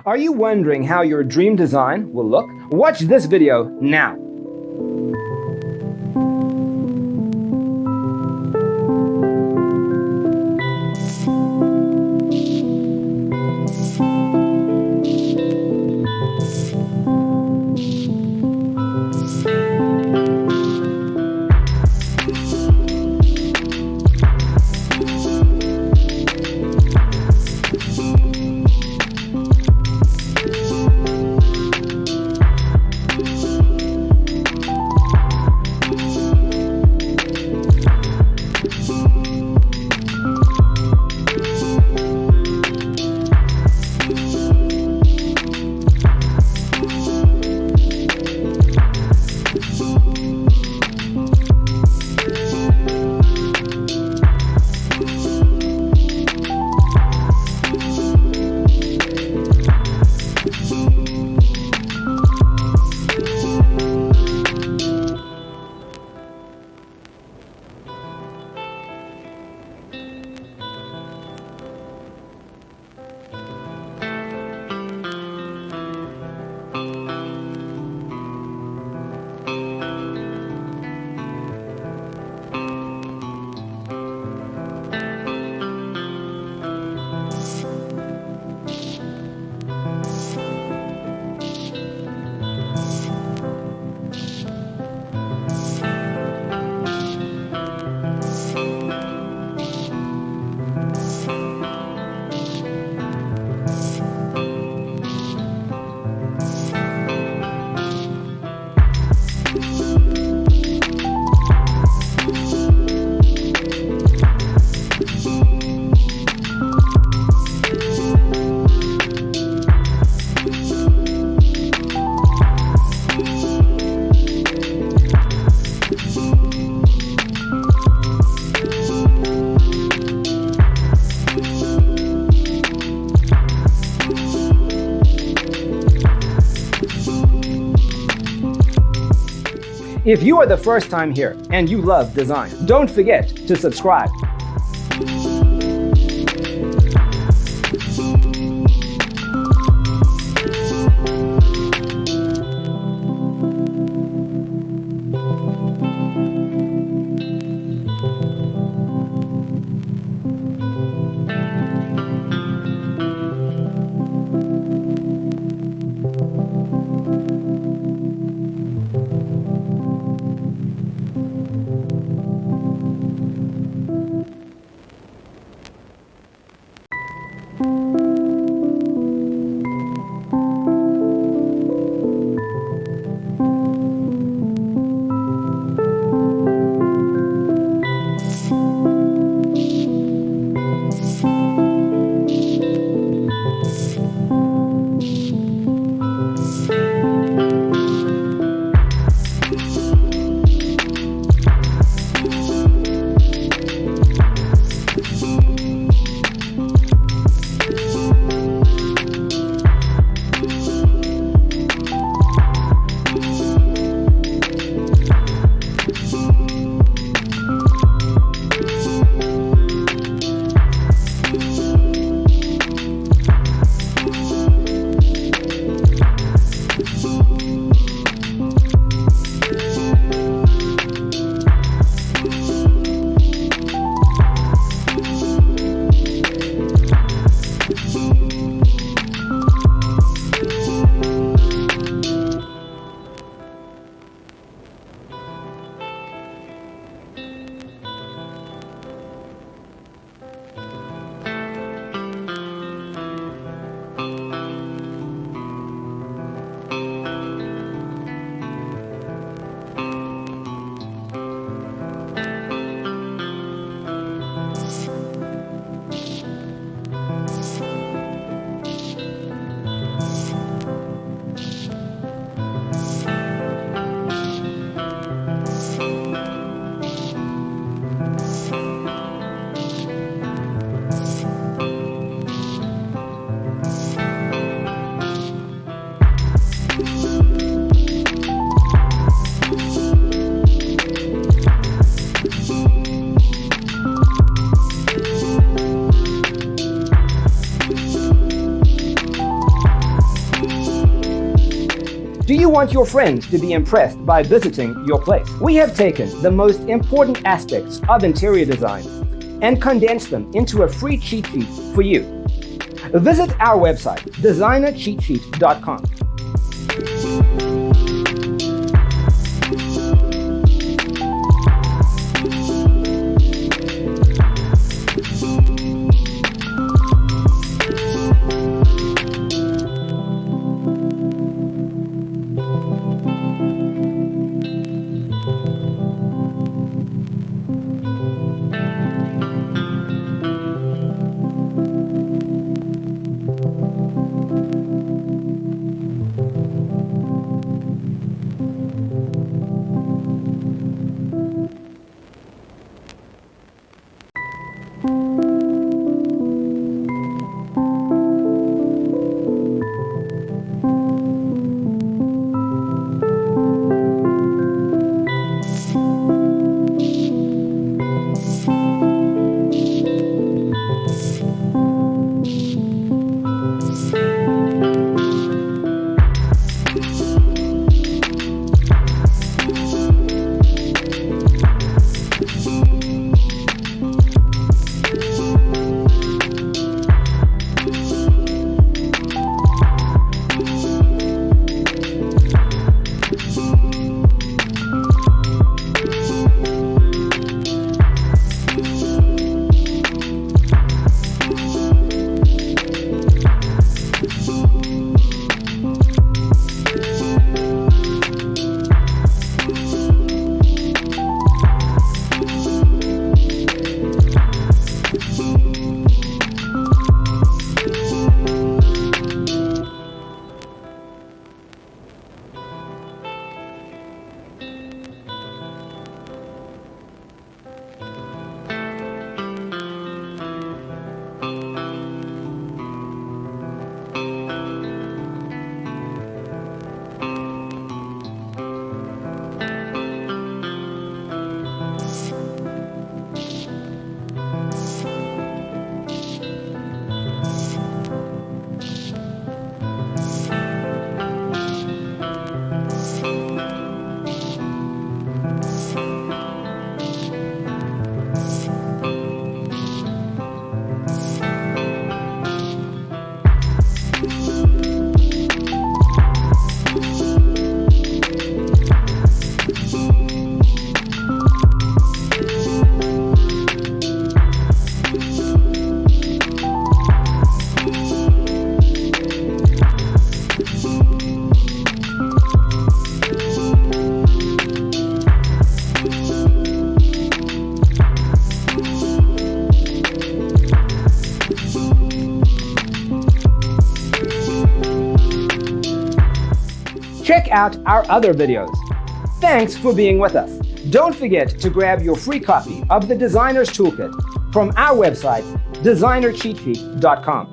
Are you wondering how your dream design will look? Watch this video now. If you are the first time here and you love design, don't forget to subscribe. Do you want your friends to be impressed by visiting your place? We have taken the most important aspects of interior design and condensed them into a free cheat sheet for you. Visit our website, designercheatsheet.com. Check out our other videos. Thanks for being with us. Don't forget to grab your free copy of the Designer's Toolkit from our website, designercheatsheet.com.